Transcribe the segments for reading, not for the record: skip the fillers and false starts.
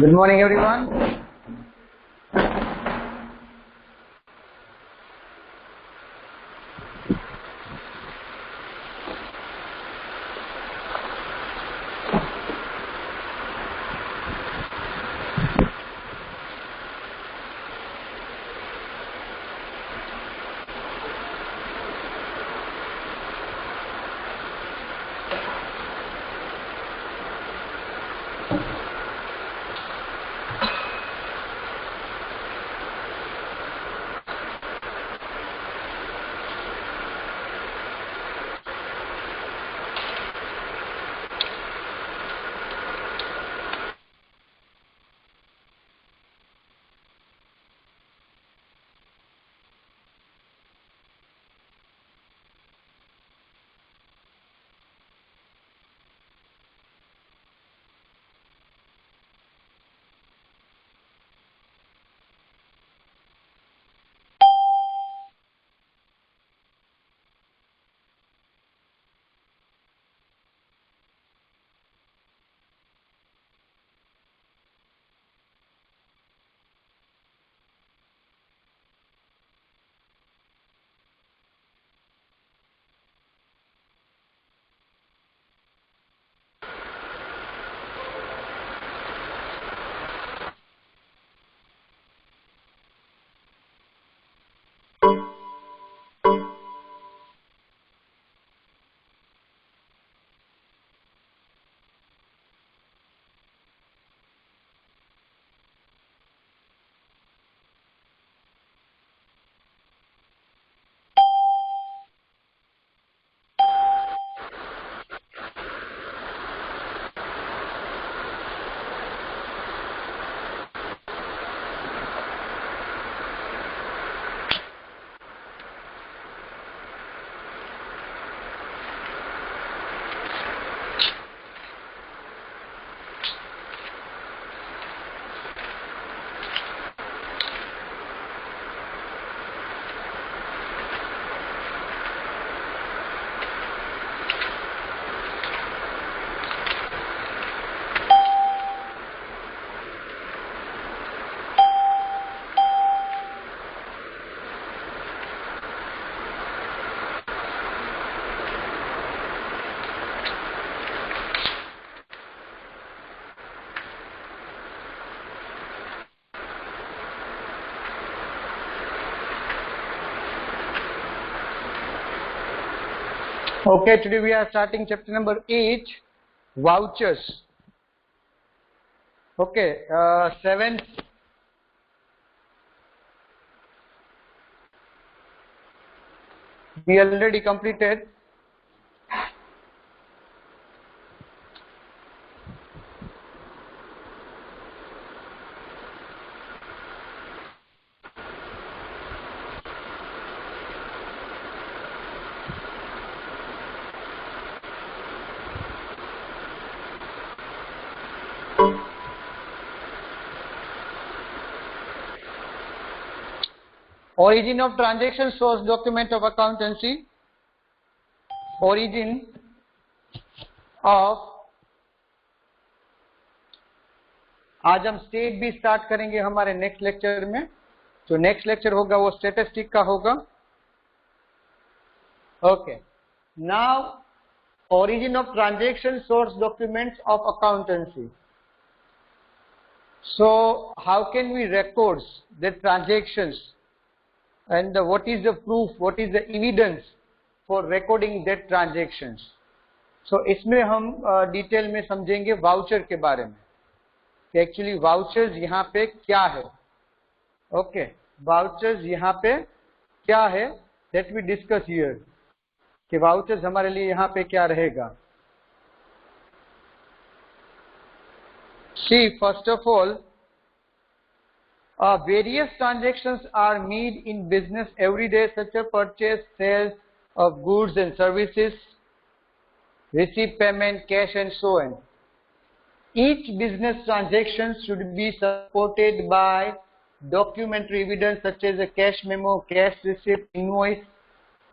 Good morning, everyone. Okay, today we are starting chapter number 8, vouchers. Okay, 7th we already completed. Origin of transaction source document of accountancy. Origin of, आज हम state भी start करेंगे हमारे next lecture में. जो next lecture होगा वो statistic का होगा. Okay, now origin of transaction source documents of accountancy. So how can we record the transactions and what is the proof, what is the evidence for recording that transactions? So इसमें हम detail में समझेंगे voucher के बारे में कि actually vouchers यहाँ पे क्या है. ओके, वाउचर्स यहाँ पे क्या है, लेट वी डिस्कस हियर कि वाउचर्स हमारे लिए यहाँ पे क्या रहेगा. See, first of all, various transactions are made in business every day, such as purchase, sales of goods and services, receive payment, cash and so on. Each business transaction should be supported by documentary evidence such as a cash memo, cash receipt, invoice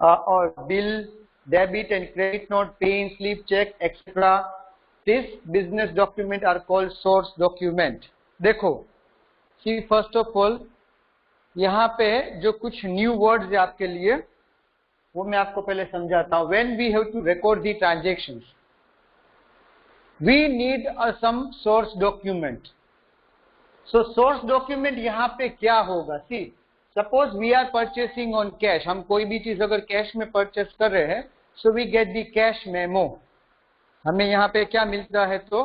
or bill, debit and credit note, pay slip, check, etc. This business document are called source document. देखो, see first of all, यहाँ पे जो कुछ new words है आपके लिए वो मैं आपको पहले समझाता हूँ. When we have to record the transactions, we need some source document. So source document यहाँ पे क्या होगा? See, suppose we are purchasing on cash. हम कोई भी चीज अगर कैश में परचेस कर रहे हैं, so we get the cash memo. हमें यहाँ पे क्या मिलता है? तो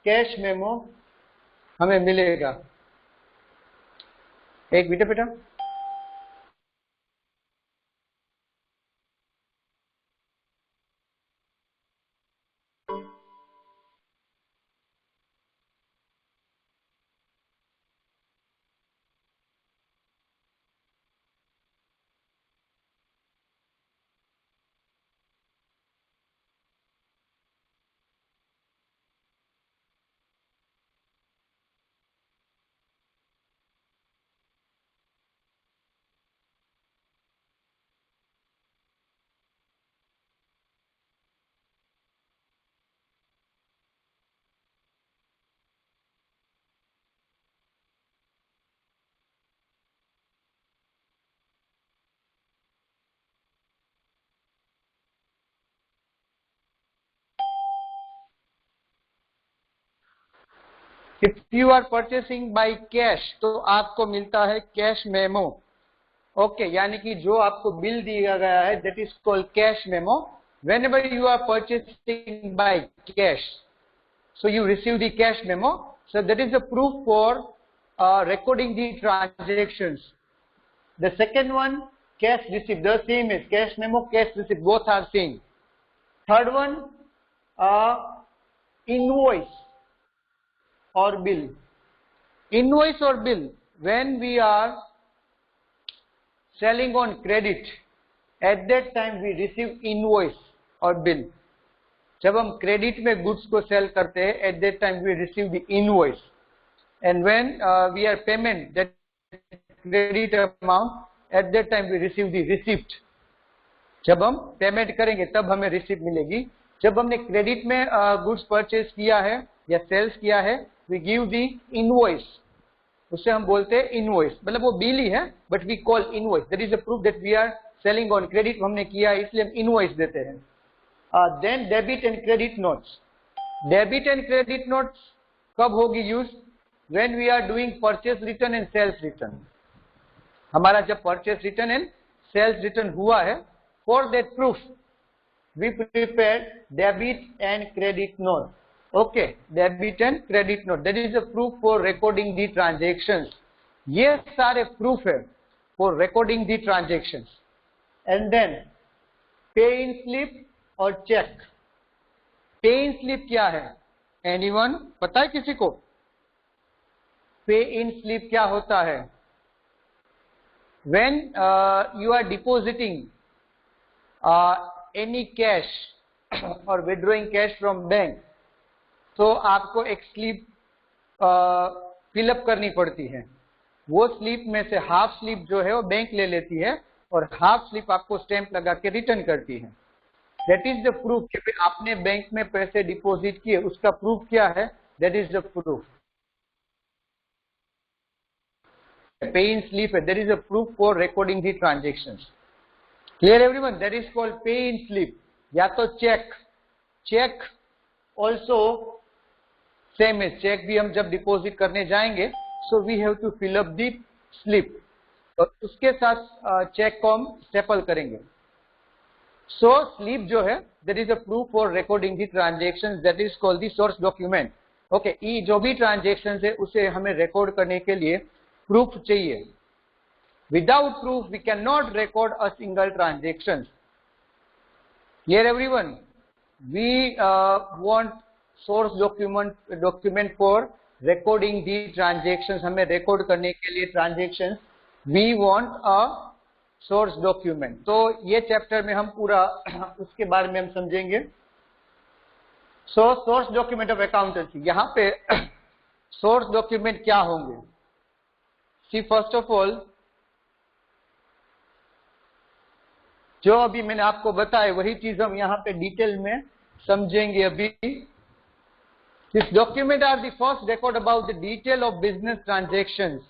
कैश मेमो हमें मिलेगा. एक मिनट बेटा. If you are purchasing by cash, तो आपको मिलता है कैश मेमो. ओके, यानी कि जो आपको बिल दिया गया है, that is called cash memo. Whenever you are purchasing by cash, so you receive the cash memo. So that is a proof for recording the transactions. The second one, cash receipt. The same is cash memo, cash receipt. Both are same. Third one, invoice or bill. Invoice or bill, when we are selling on credit, at that time we receive invoice or bill. जब हम credit में goods को cell करते हैं, at that time we receive the invoice. And when we are payment that credit amount, at that time we receive the receipt. जब हम payment करेंगे तब हमें रिसीप्ट मिलेगी. जब हमने क्रेडिट में गुड्स परचेज किया है या सेल्स किया है, we give the invoice. उससे हम बोलते हैं इनवॉइस. मतलब वो बिल ही है, but we call invoice. That is a proof that we are selling on credit. हमने किया है इसलिए हम इनवॉइस देते हैं. Then debit and credit notes. Debit and credit notes कब होगी use? When we are doing purchase return and sales return. हमारा जब purchase return and sales return हुआ है, for that proof we prepare debit and credit note. Okay, debit and credit note. That is a proof for recording the transactions. ये सारे proof है for recording the transactions. And then pay in slip और check. Pay in slip क्या है? Anyone पता है किसी को? Pay in slip क्या होता है? When you are depositing any cash or withdrawing cash from bank, तो आपको एक स्लिप फिलअप करनी पड़ती है. वो स्लिप में से हाफ स्लिप जो है वो बैंक ले लेती है और हाफ स्लिप आपको स्टैंप लगा के रिटर्न करती है. दैट इज द प्रूफ कि आपने बैंक में पैसे डिपॉजिट किए, उसका प्रूफ क्या है? That is the proof. Pay in slip है, that is a proof for recording the transactions. Clear everyone? That is called pay in slip. या तो चेक. चेक ऑल्सो सेम है. चेक भी हम जब डिपॉजिट करने जाएंगे so we have to fill up the slip और उसके साथ चेक को हम स्टेपल करेंगे. सो स्लिप जो है that is a proof for recording the transactions. That is called the source document. Okay, ये जो भी ट्रांजेक्शंस है उसे हमें रिकॉर्ड करने के लिए प्रूफ चाहिए. Without proof we can not record a single transaction. Clear everyone? We want source document for recording the transactions. हमें रिकॉर्ड करने के लिए transactions we want a source document. तो ये चैप्टर में हम पूरा उसके बारे में हम समझेंगे. सो सोर्स डॉक्यूमेंट ऑफ अकाउंटेंसी. यहाँ पे सोर्स डॉक्यूमेंट क्या होंगे? सी फर्स्ट ऑफ ऑल जो अभी मैंने आपको बताया वही चीज हम यहाँ पे डिटेल में समझेंगे अभी. This document are the first record about the detail of business transactions.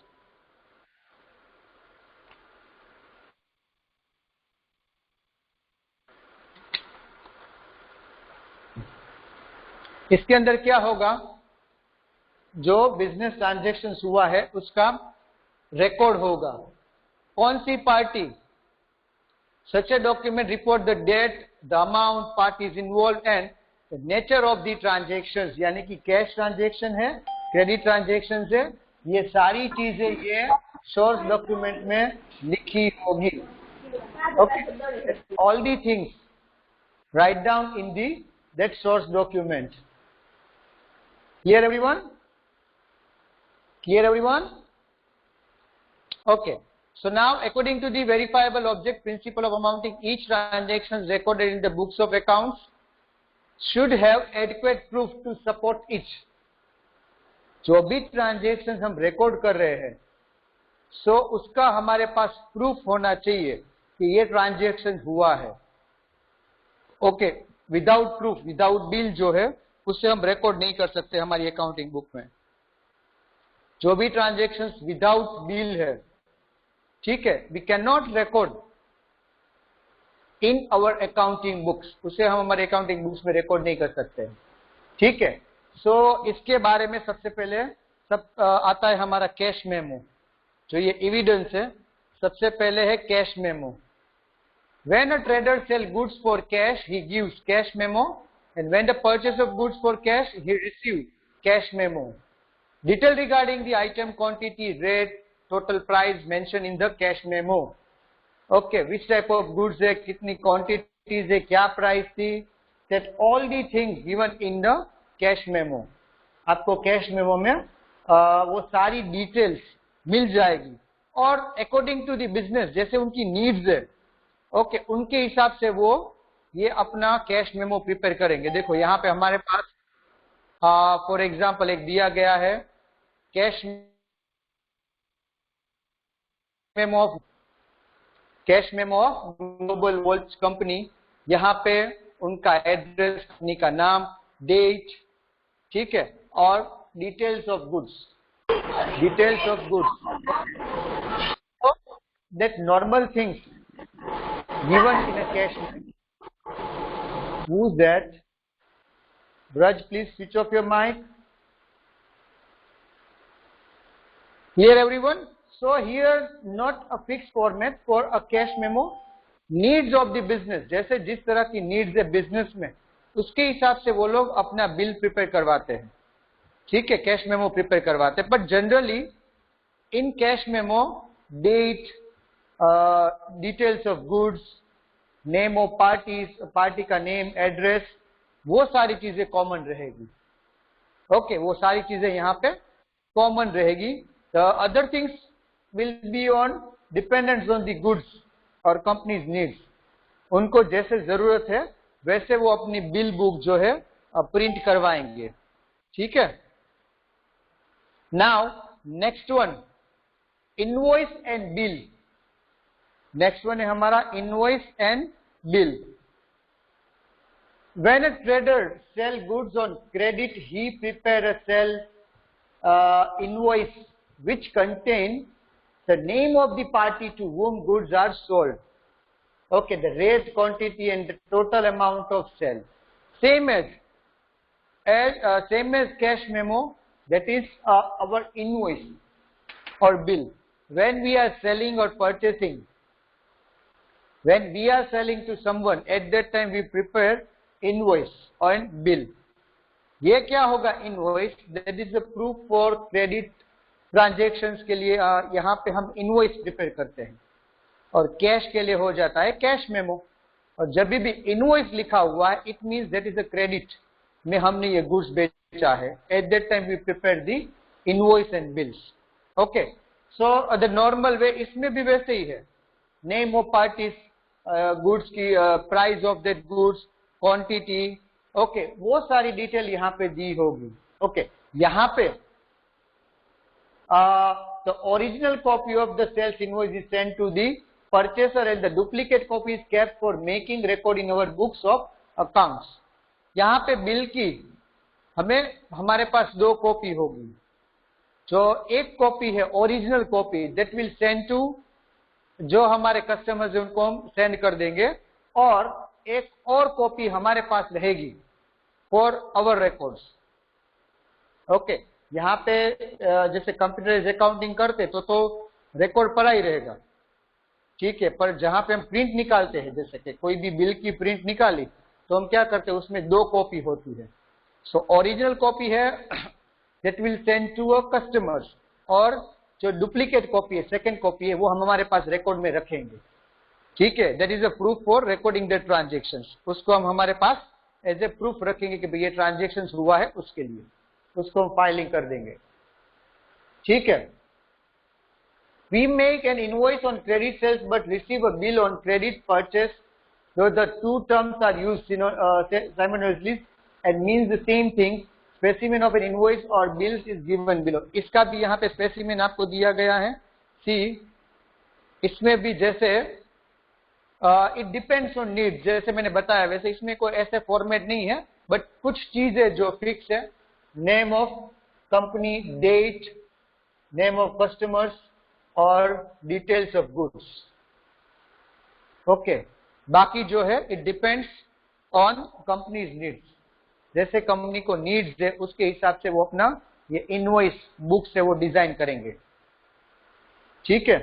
इसके अंदर क्या होगा? जो बिजनेस ट्रांजेक्शंस हुआ है उसका रिकॉर्ड होगा. कौन सी party? Such a document report the date, the amount, parties involved and the nature of the transactions. यानी कि कैश ट्रांजेक्शन है, क्रेडिट ट्रांजेक्शन है, ये सारी चीजें ये सोर्स डॉक्यूमेंट में लिखी होगी. Okay, all the things write down in the that source document. Clear everyone? Clear everyone? Okay. So now, according to the verifiable object principle of amounting, each transaction recorded in the books of accounts should have adequate proof to support each. जो भी transaction हम record कर रहे हैं सो उसका हमारे पास proof होना चाहिए कि ये ट्रांजेक्शन हुआ है. Okay, without proof, without bill जो है उससे हम रिकॉर्ड नहीं कर सकते हमारी अकाउंटिंग बुक में. जो भी ट्रांजेक्शन विदाउट बिल है, ठीक है, we can not record in our accounting books. उसे हम हमारे अकाउंटिंग बुक्स में रिकॉर्ड नहीं कर सकते. ठीक है. सो इसके बारे में सबसे पहले आता है हमारा कैश मेमो. जो ये एविडेंस है, सबसे पहले है cash memo. When a trader sell goods for cash he gives cash memo and when the purchase of goods for cash he receive cash memo. Detail regarding the item quantity, rate, total price mentioned in the cash memo. Okay, which type of goods है, कितनी quantities है, क्या price थी, that all the things given in the cash memo. आपको cash memo में वो सारी details मिल जाएगी और according to the business जैसे उनकी needs है, okay, उनके हिसाब से वो ये अपना cash memo prepare करेंगे. देखो यहाँ पे हमारे पास for example एक दिया गया है cash memo of global watch company. यहाँ पे उनका एड्रेस, कंपनी का नाम, डेट, ठीक है, और details of goods. Details of goods, that normal things given in a cash. Who's that? Braj, please switch off your mic. Clear everyone? So here not a fixed format for a cash memo. Needs of the business, जैसे जिस तरह की needs है business में, उसके हिसाब से वो लोग अपना बिल प्रिपेयर करवाते हैं, ठीक है, कैश मेमो प्रिपेयर करवाते हैं। But generally in cash memo date, details of goods, name of parties, party का नेम, एड्रेस, वो सारी चीजें कॉमन रहेगी। ओके, वो सारी चीजें यहाँ पे कॉमन रहेगी। The other things will be on dependents on the goods और कंपनीज नीड्स। उनको जैसे जरूरत है वैसे वो अपनी बिल बुक जो है प्रिंट करवाएंगे, ठीक है। Now next one, invoice and bill. Next one है हमारा invoice and bill. When a trader sell goods on credit, he prepare a sell invoice which contain the name of the party to whom goods are sold. Okay, the raised quantity and the total amount of sale. Same as cash memo, that is our invoice or bill. When we are selling or purchasing, when we are selling to someone, at that time we prepare invoice और bill. ये क्या होगा invoice? That is a proof for credit transactions के लिए यहाँ पे हम invoice prepare करते हैं, और कैश के लिए हो जाता है कैश मेमो। और जब भी इनवॉइस लिखा हुआ है it means that is a credit में हमने ये गुड्स बेचा है। At that time we prepare the invoice and bills. Okay, so the normal way इसमें भी वैसे ही है, नेम ऑफ पार्टीज, गुड्स की price of that goods, quantity, okay, वो सारी डिटेल यहाँ पे दी होगी। ओके, यहाँ पे the original copy of the sales invoice is send to the purchaser and the duplicate copy is kept for making record in our books of accounts. यहाँ पे bill की हमारे पास दो कॉपी होगी। जो एक कॉपी है original copy, that will send to जो हमारे कस्टमर्स है उनको हम सेंड कर देंगे, और एक और कॉपी हमारे पास रहेगी फॉर आवर रिकॉर्ड्स। ओके, यहाँ पे जैसे कंप्यूटराइज अकाउंटिंग करते तो रिकॉर्ड पड़ा ही रहेगा, ठीक है। पर जहां पे हम प्रिंट निकालते हैं, जैसे कि कोई भी बिल की प्रिंट निकाली तो हम क्या करते हैं, उसमें दो कॉपी होती है। सो ओरिजिनल कॉपी है that will send to a customers, और जो डुप्लीकेट कॉपी है, सेकेंड कॉपी है, वो हम हमारे पास रिकॉर्ड में रखेंगे, ठीक है। That is a proof for recording the transactions. उसको हम हमारे पास एज ए प्रूफ रखेंगे कि भाई ये ट्रांजेक्शंस हुआ है, उसके लिए उसको हम फाइलिंग कर देंगे, ठीक है। We make an invoice on credit sales but receive a bill on credit purchase, though the two terms are used simultaneously and means the same thing. Specimen of an invoice or bills is given below. इसका भी यहाँ पे specimen आपको दिया गया है। सी, इसमें भी जैसे इट डिपेंड्स ऑन नीड, जैसे मैंने बताया वैसे इसमें कोई ऐसे फॉर्मेट नहीं है, बट कुछ चीजें जो फिक्स है, name of company, date, name of customers और डिटेल्स ऑफ गुड्स। ओके, बाकी जो है it depends on company's needs. जैसे कंपनी को नीड्स है उसके हिसाब से वो अपना ये इनवॉइस बुक से वो डिजाइन करेंगे, ठीक है।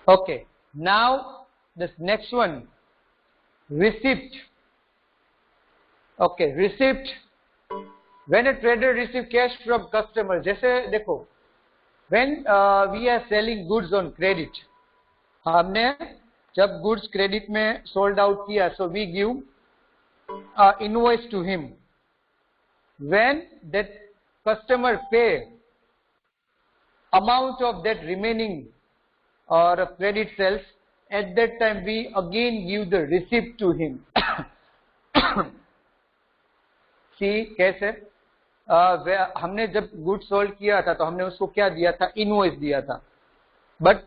Okay, now this next one, receipt. Okay, receipt. When a trader receive cash from customer, जैसे देखो, when we are selling goods on credit, हमने जब goods credit में sold out किया, so we give invoice to him. When that customer pay amount of that remaining or credit sales, at that time we again give the receipt to him. See कैसे हमने जब good sold किया था तो हमने उसको क्या दिया था, इनवॉइस दिया था। But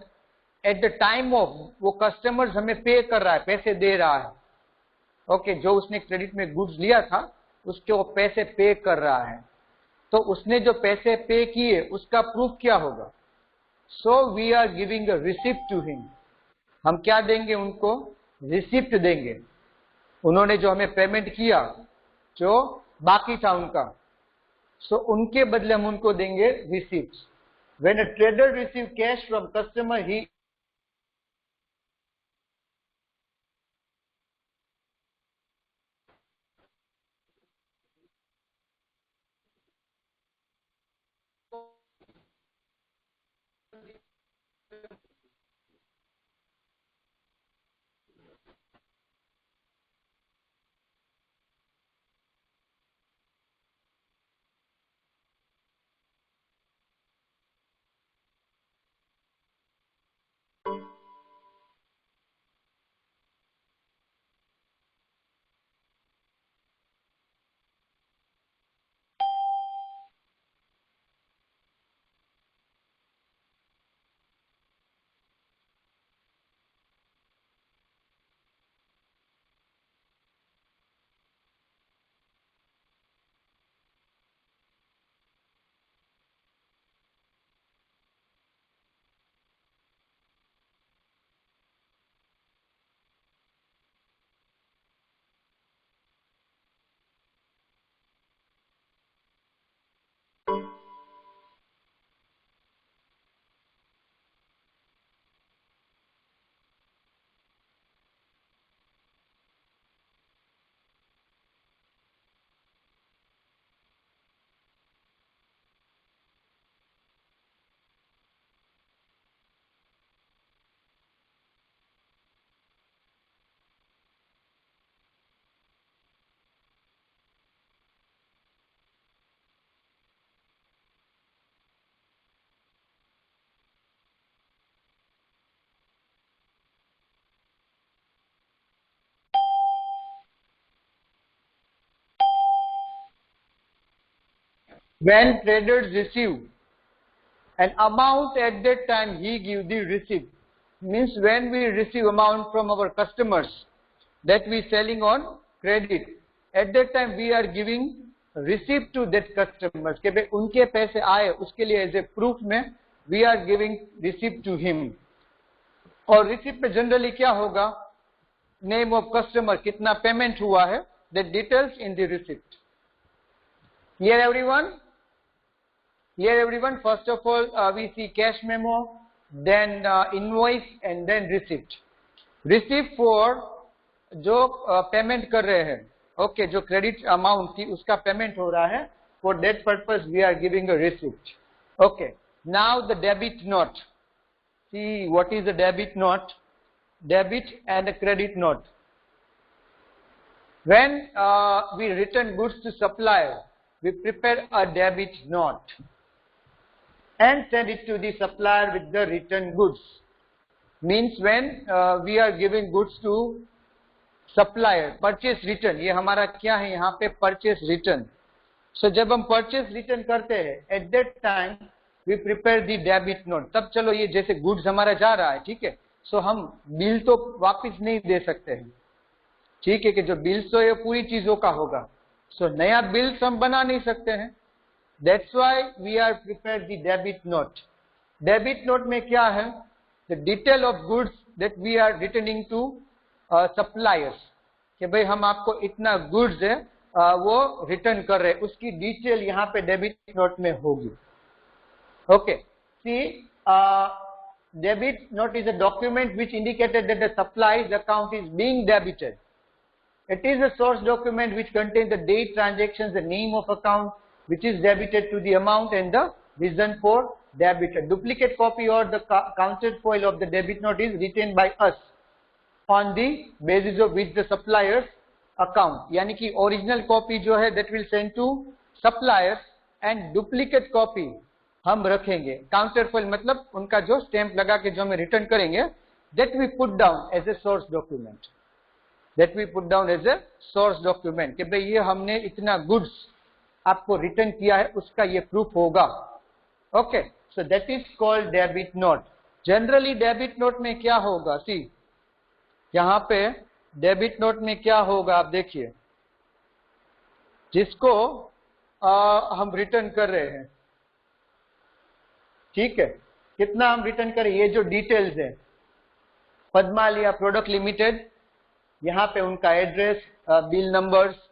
at the time of वो कस्टमर्स हमें पे कर रहा है, पैसे दे रहा है, ओके, जो उसने क्रेडिट में गुड्स लिया था उसके वो पैसे पे कर रहा है, तो उसने जो पैसे पे किए उसका प्रूफ क्या होगा? So we are giving a receipt to him. हम क्या देंगे उनको? रिसिप्ट देंगे। उन्होंने जो हमें पेमेंट किया, जो बाकी था उनका, सो उनके बदले हम उनको देंगे receipt. When a trader receives cash from customer, he when traders receive an amount at that time, he give the receipt. Means when we receive amount from our customers that we selling on credit, at that time we are giving receipt to that customers कि भाई उनके पैसे आए उसके लिए as a proof में we are giving receipt to him. और receipt में generally क्या होगा, name of customer, कितना payment हुआ है, that details in the receipt. Here everyone? Here everyone, first of all we see cash memo, then invoice and then receipt. Receipt for जो payment कर रहे हैं, okay, जो credit amount थी उसका payment हो रहा है, for that purpose we are giving a receipt. Okay, now the debit note. See what is the debit note? Debit and a credit note. When we return goods to supplier, we prepare a debit note and send it to the supplier with the return goods. Means when we are giving goods to supplier, purchase return, ये हमारा क्या है यहाँ पे, purchase return. So जब हम purchase return करते हैं, at that time we prepare the debit note. तब चलो ये जैसे goods हमारा जा रहा है, ठीक है, so हम बिल तो वापस नहीं दे सकते हैं, ठीक है, कि जो बिल्स तो ये पूरी चीजों का होगा, so नया बिल्स हम बना नहीं सकते हैं. That's why we are prepared the debit note. Debit note में क्या है, the detail of goods that we are returning to suppliers, कि भाई हम आपको इतना goods है वो रिटर्न कर रहे हैं, उसकी डिटेल यहाँ पे डेबिट नोट में होगी. Okay, see debit note is a document which indicated that the supplies account is being debited. It is a source document which contains the date, transactions, the name of account which is debited to the amount and the reason for debit. A duplicate copy or the counterfoil of the debit note is retained by us on the basis of which the supplier's account, यानी कि original copy जो है that will send to suppliers and duplicate copy हम रखेंगे. counterfoil मतलब उनका जो stamp लगा के जो हमें return करेंगे, that we put down as a source document. That we put down as a source document कि भाई ये हमने इतना goods आपको रिटर्न किया है, उसका ये प्रूफ होगा. Okay, so that is called debit note. Generally debit note में क्या होगा, सी यहाँ पे डेबिट नोट में क्या होगा, आप देखिए, जिसको हम रिटर्न कर रहे हैं, ठीक है, कितना हम रिटर्न करें, ये जो डिटेल्स है, पद्मालिया प्रोडक्ट लिमिटेड, यहाँ पे उनका एड्रेस, बिल नंबर्स,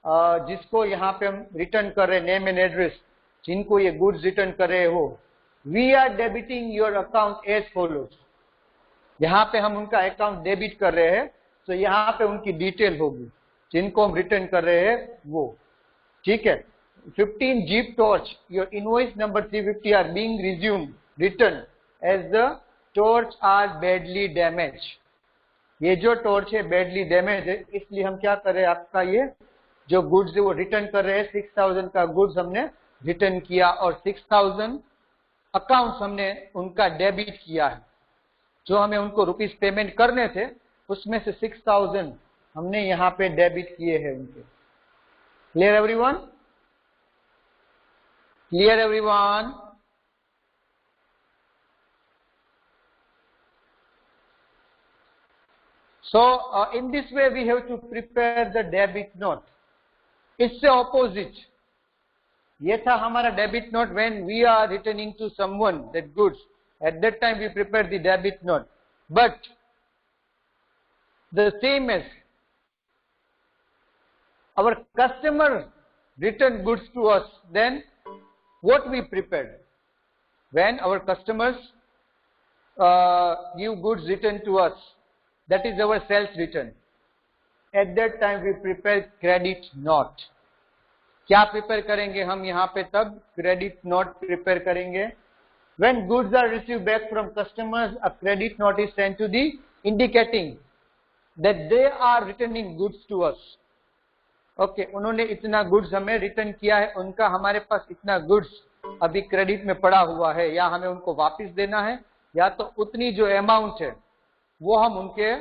जिसको यहाँ पे हम रिटर्न कर रहे हैं, नेम एंड एड्रेस, जिनको ये गुड्स रिटर्न कर रहे हो, we are debiting your account as follows. यहाँ पे हम उनका अकाउंट डेबिट कर रहे हैं, तो यहाँ पे उनकी डिटेल होगी जिनको हम रिटर्न कर रहे हैं वो, ठीक है। 15 jeep torch, your invoice number 350 are being resumed return as the torch are badly damage. ये जो टॉर्च है बैडली डैमेज है, इसलिए हम क्या कर रहे हैं, आपका ये जो गुड्स है वो रिटर्न कर रहे हैं। 6000 का गुड्स हमने रिटर्न किया और 6000 अकाउंट्स हमने उनका डेबिट किया है। जो हमें उनको रुपीस पेमेंट करने थे उसमें से 6000 हमने यहाँ पे डेबिट किए हैं उनके। Clear everyone? Clear everyone? So in this way we have to prepare the debit note. इससे opposite, ये था हमारा debit note when we are returning to someone that goods. At that time we prepare the debit note. But the same as our customer return goods to us, then what we prepared? When our customers give goods return to us, that is our sales return. At that time we prepare credit note. क्या prepare करेंगे हम यहाँ पे? तब credit note prepare करेंगे। When goods are received back from customers, a credit note is sent to the indicating that they are returning goods to us. Okay, उन्होंने इतना goods हमें रिटर्न किया है, उनका हमारे पास इतना गुड्स अभी क्रेडिट में पड़ा हुआ है, या हमें उनको वापस देना है, या तो उतनी जो अमाउंट है वो हम उनके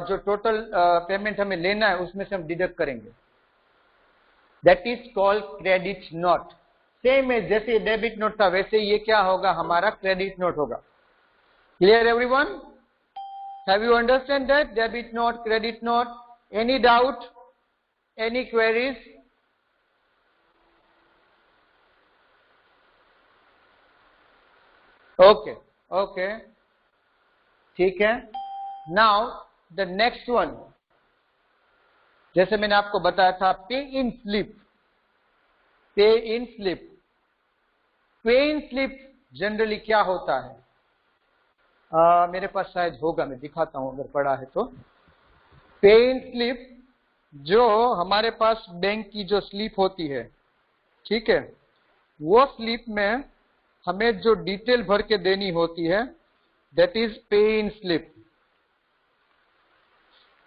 जो टोटल पेमेंट हमें लेना है उसमें से हम डिडक्ट करेंगे। That is called credit note. Same है, जैसे डेबिट नोट था वैसे ये क्या होगा, हमारा क्रेडिट नोट होगा। Clear everyone? Have you understand that? Debit note, credit note. Any doubt, any queries? Okay okay, ठीक है। नाउ द नेक्स्ट वन, जैसे मैंने आपको बताया था, पे इन स्लिप। पे इन स्लिप, पे इन स्लिप जनरली क्या होता है? मेरे पास शायद होगा, मैं दिखाता हूं अगर पड़ा है तो। पे इन स्लिप जो हमारे पास बैंक की जो स्लिप होती है, ठीक है, वो स्लिप में हमें जो डिटेल भर के देनी होती है, दैट इज पे इन स्लिप।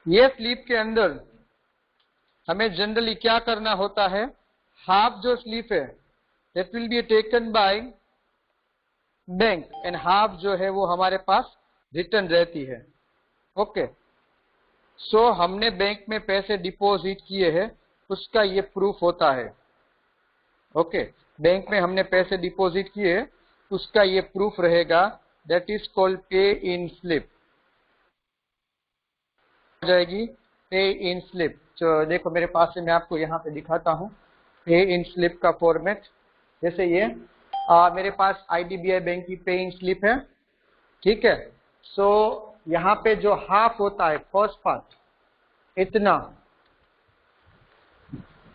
ये स्लिप के अंदर हमें जनरली क्या करना होता है, हाफ जो स्लिप है that will be taken by bank and half जो है वो हमारे पास रिटर्न रहती है। ओके, सो हमने बैंक में पैसे डिपॉजिट किए हैं, उसका ये प्रूफ होता है। ओके, बैंक में हमने पैसे डिपॉजिट किए, उसका ये प्रूफ रहेगा, that is called pay in slip. जाएगी पे इन स्लिप। तो देखो मेरे पास से, मैं आपको यहाँ पे दिखाता हूँ पे इन स्लिप का फॉर्मेट। जैसे ये मेरे पास आईडीबीआई बैंक की पे इन स्लिप है, ठीक है। सो यहाँ पे जो हाफ होता है, फर्स्ट पार्ट इतना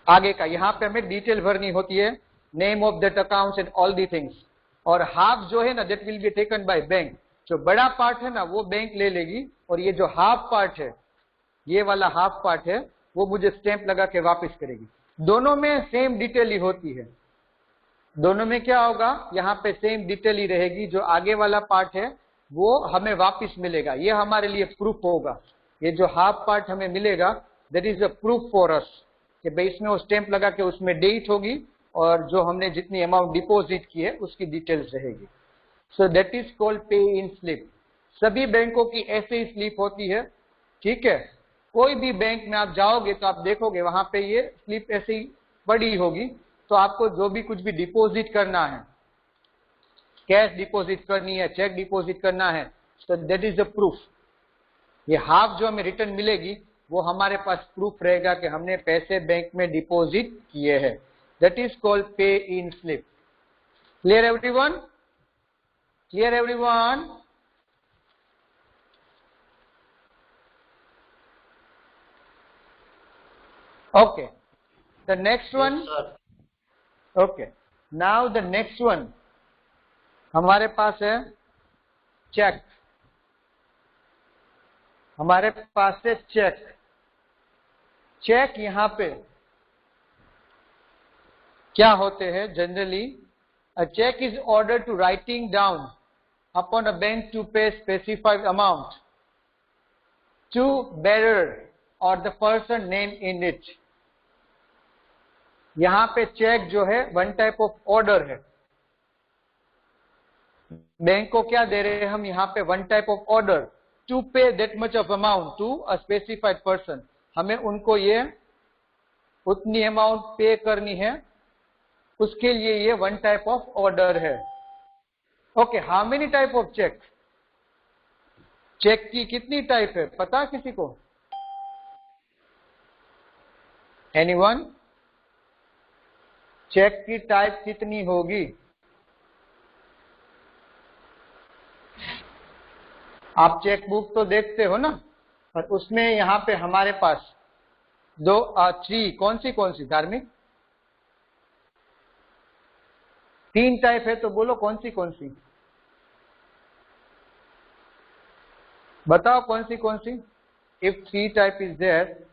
आगे का, यहाँ पे हमें डिटेल भरनी होती है, name of that accounts and all the things. और हाफ जो है ना, that will be taken by bank. जो बड़ा पार्ट है ना वो बैंक ले लेगी, और ये जो हाफ पार्ट है, ये वाला हाफ पार्ट है, वो मुझे स्टैंप लगा के वापस करेगी। दोनों में सेम डिटेल ही होती है। दोनों में क्या होगा, यहाँ पे सेम डिटेल ही रहेगी। जो आगे वाला पार्ट है वो हमें वापस मिलेगा, ये हमारे लिए प्रूफ होगा। ये जो हाफ पार्ट हमें मिलेगा, that is a proof for us कि भाई इसमें वो स्टैंप लगा के उसमें डेट होगी, और जो हमने जितनी अमाउंट डिपॉजिट की है उसकी डिटेल्स रहेगी। सो that is called pay in slip. सभी बैंकों की ऐसे ही स्लिप होती है, ठीक है। कोई भी बैंक में आप जाओगे तो आप देखोगे वहां पे ये स्लिप ऐसे ही पड़ी होगी। तो आपको जो भी कुछ भी डिपॉजिट करना है, कैश डिपॉजिट करनी है, चेक डिपॉजिट करना है, तो दैट इज द प्रूफ। ये हाफ जो हमें रिटर्न मिलेगी वो हमारे पास प्रूफ रहेगा कि हमने पैसे बैंक में डिपॉजिट किए हैं। That is called pay in slip. Clear everyone? Clear everyone? Okay, the next one. Yes, sir. Okay, now the next one, हमारे पास है चेक, हमारे पास है चेक। चेक यहां पे क्या होते हैं generally? A check is ordered to writing down upon a bank to pay specified amount to bearer or the person named in it. यहां पे चेक जो है वन टाइप ऑफ ऑर्डर है। बैंक को क्या दे रहे हैं हम यहाँ पे? One type of order to pay that much of amount to a specified person. हमें उनको ये उतनी अमाउंट पे करनी है, उसके लिए ये वन टाइप ऑफ ऑर्डर है। Okay, how many type of check? Check की कितनी टाइप है पता किसी को? एनीवन? चेक की टाइप कितनी होगी? आप चेक बुक तो देखते हो ना, और उसमें यहां पे हमारे पास थ्री कौन सी धार्मिक? तीन टाइप है, तो बोलो कौन सी? बताओ कौन सी? If three type is there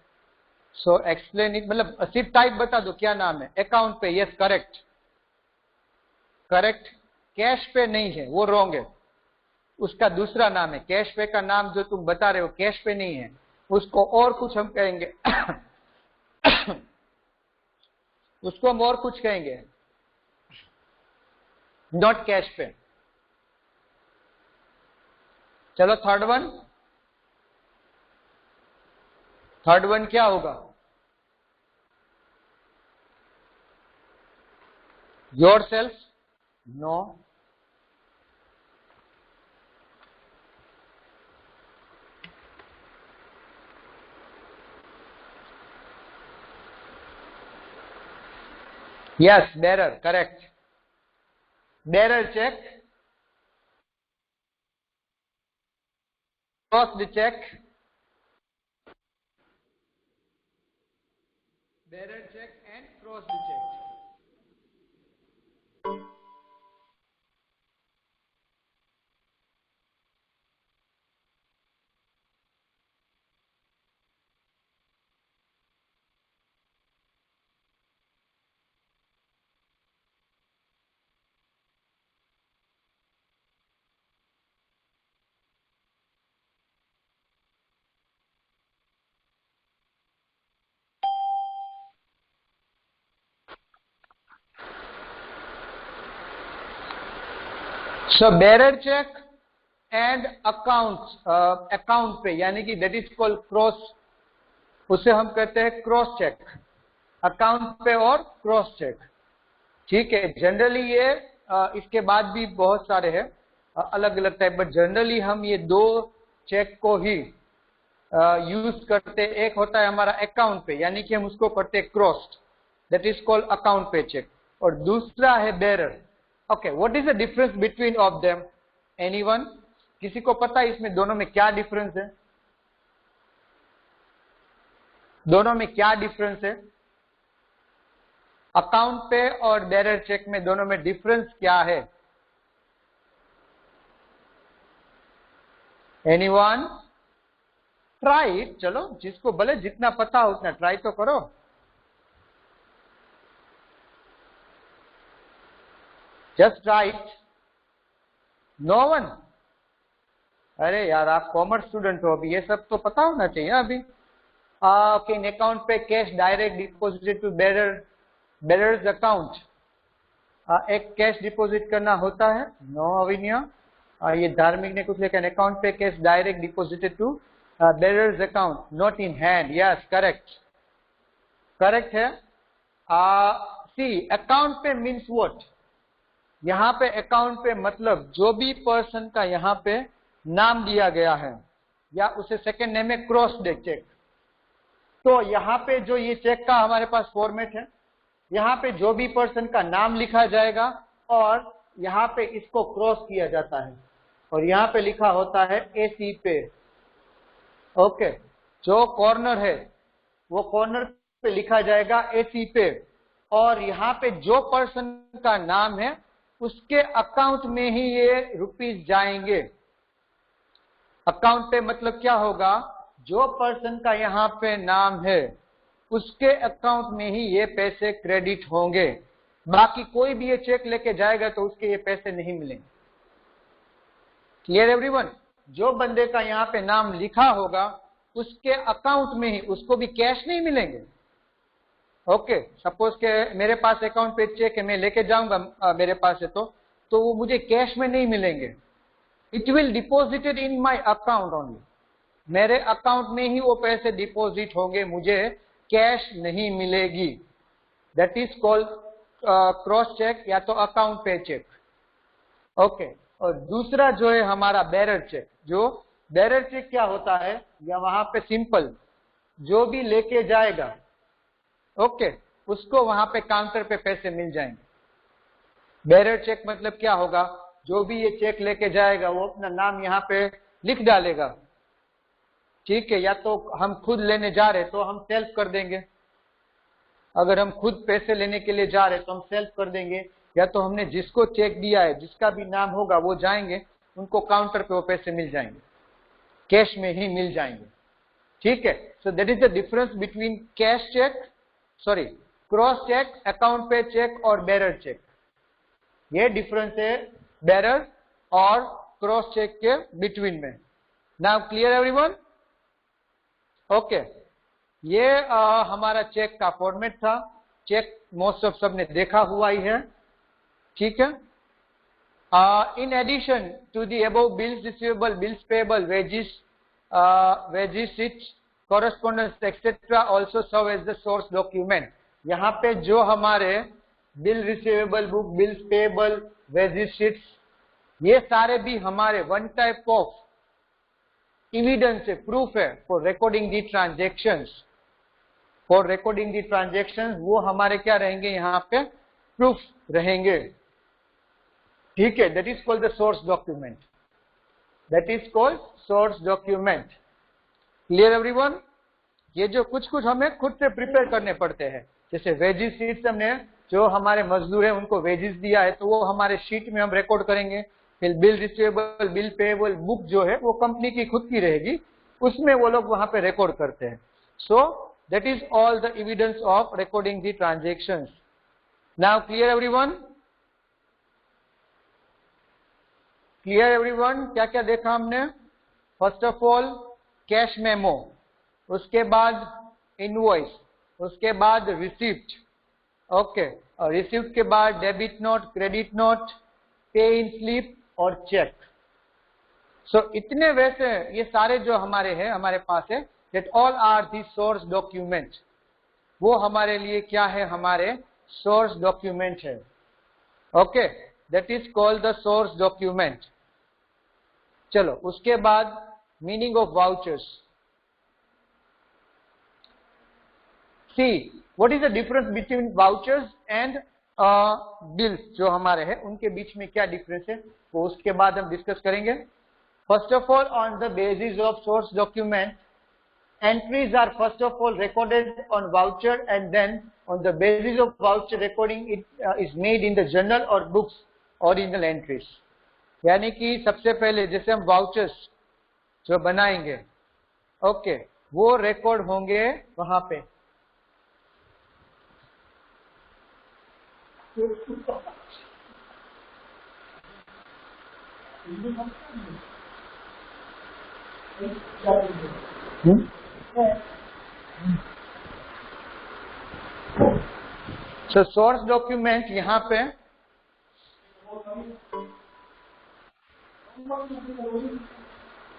so explain it. मतलब सिर्फ टाइप बता दो, क्या नाम है? अकाउंट पे, यस करेक्ट। कैश पे नहीं है, वो रॉन्ग है। उसका दूसरा नाम है। कैश पे का नाम जो तुम बता रहे हो कैश पे नहीं है, उसको और कुछ हम कहेंगे। उसको हम और कुछ कहेंगे, नॉट कैश पे। चलो थर्ड वन क्या होगा? Yourself? No. Yes, bearer, correct. Bearer check, cross the check, bearer check and cross the check. So bearer check and account पे, यानी कि that is called cross, उसे हम कहते हैं क्रॉस चेक। अकाउंट पे और क्रॉस चेक, ठीक है। जनरली ये इसके बाद भी बहुत सारे हैं अलग अलग टाइप, बट जनरली हम ये दो चेक को ही यूज करते। एक होता है हमारा अकाउंट पे, यानी कि हम उसको करते हैं crossed, that is called account payee check. और दूसरा है bearer. Okay, what is the difference between of them? Anyone? किसी को पता है इसमें दोनों में क्या डिफरेंस है? दोनों में क्या डिफरेंस है? अकाउंट पे और बेरर चेक में दोनों में डिफरेंस क्या है? एनीवन? ट्राई, चलो जिसको भले जितना पता हो उतना ट्राई तो करो। Just right. No one? अरे यार, आप कॉमर्स स्टूडेंट हो, अभी ये सब तो पता होना चाहिए अभी। Okay, in account payee cash direct deposited to bearer's account, एक कैश डिपॉजिट करना होता है। नो अविन्या, ये धार्मिक ने कुछ लिखा, account payee cash direct deposited to bearer's account, not in hand. Yes, correct है। See account payee means what? यहाँ पे अकाउंट पे मतलब जो भी पर्सन का यहाँ पे नाम दिया गया है, या उसे सेकंड नेम में क्रॉस चेक। तो यहाँ पे जो ये चेक का हमारे पास फॉर्मेट है, यहाँ पे जो भी पर्सन का नाम लिखा जाएगा और यहाँ पे इसको क्रॉस किया जाता है, और यहाँ पे लिखा होता है एसी पे। ओके, जो कॉर्नर है वो कॉर्नर पे लिखा जाएगा एसी पे, और यहाँ पे जो पर्सन का नाम है उसके अकाउंट में ही ये रुपीस जाएंगे। अकाउंट पे मतलब क्या होगा, जो पर्सन का यहाँ पे नाम है उसके अकाउंट में ही ये पैसे क्रेडिट होंगे। बाकी कोई भी ये चेक लेके जाएगा तो उसके ये पैसे नहीं मिलेंगे। Clear everyone? जो बंदे का यहाँ पे नाम लिखा होगा उसके अकाउंट में ही, उसको भी कैश नहीं मिलेंगे। ओके, सपोज के मेरे पास अकाउंट पे चेक है, मैं लेके जाऊंगा मेरे पास है तो वो मुझे कैश में नहीं मिलेंगे। It will deposited in my account only. मेरे अकाउंट में ही वो पैसे डिपॉजिट होंगे, मुझे कैश नहीं मिलेगी। That is called cross check या तो अकाउंट पे चेक। ओके, और दूसरा जो है हमारा बेरर चेक। जो बेरर चेक क्या होता है, या वहां पे सिंपल जो भी लेके जाएगा ओके उसको वहां पे काउंटर पे पैसे मिल जाएंगे। बेरर चेक मतलब क्या होगा, जो भी ये चेक लेके जाएगा वो अपना नाम यहाँ पे लिख डालेगा। ठीक है, या तो हम खुद लेने जा रहे तो हम सेल्फ कर देंगे, अगर हम खुद पैसे लेने के लिए जा रहे तो हम सेल्फ कर देंगे, या तो हमने जिसको चेक दिया है जिसका भी नाम होगा वो जाएंगे, उनको काउंटर पे वो पैसे मिल जाएंगे, कैश में ही मिल जाएंगे। ठीक है, so that is the difference between cash check, sorry cross check, account payee check और बेरर चेक। ये डिफरेंस है बेरर और क्रॉस चेक के बिटवीन में। Now clear everyone? ओके, ये हमारा चेक का फॉर्मेट था। चेक मोस्ट ऑफ सबने देखा हुआ ही है। ठीक है, in addition to the above bills receivable, bills payable, wages sheet, correspondence etc. also serve as the source document। यहाँ पे जो हमारे bill receivable book, bills payable, wages sheets, ये सारे भी हमारे वन टाइप ऑफ एविडेंस है, प्रूफ है for recording the transactions. For recording the transactions वो हमारे क्या रहेंगे, यहाँ पे प्रूफ रहेंगे। ठीक है, that is called the source document. That is called source document. Clear everyone? ये जो कुछ हमें खुद से प्रिपेयर करने पड़ते हैं, जैसे वेजेस शीट्स, हमने जो हमारे मजदूर है उनको वेजेस दिया है तो वो हमारे शीट में हम रिकॉर्ड करेंगे। फिर bill receivable, bill payable book जो है वो कंपनी की खुद की रहेगी, उसमें वो लोग वहां पे रिकॉर्ड करते हैं। सो that is all the evidence of recording the transactions. Now clear everyone? Clear everyone? क्या क्या देखा हमने? First of all cash memo, उसके बाद इनवॉइस, उसके बाद रिसिप्ट। ओके, और रिसिप्ट के बाद डेबिट नोट, क्रेडिट नोट, पे इन स्लिप और चेक। सो इतने वैसे ये सारे जो हमारे हैं, हमारे पास है, that all are the source document. वो हमारे लिए क्या है, हमारे सोर्स डॉक्यूमेंट है। Okay, that is called the source document. चलो उसके बाद meaning of vouchers. See what is the difference between vouchers and bills, जो हमारे हैं उनके बीच में क्या डिफरेंस है वो उसके बाद हम डिस्कस करेंगे। First of all, on the basis of source document, entries are first of all recorded on voucher, and then on the basis of voucher recording it is made in the journal or books original entries। यानी कि सबसे पहले जैसे हम vouchers जो बनाएंगे okay वो record होंगे वहां पे। सोर्स डॉक्यूमेंट यहाँ पे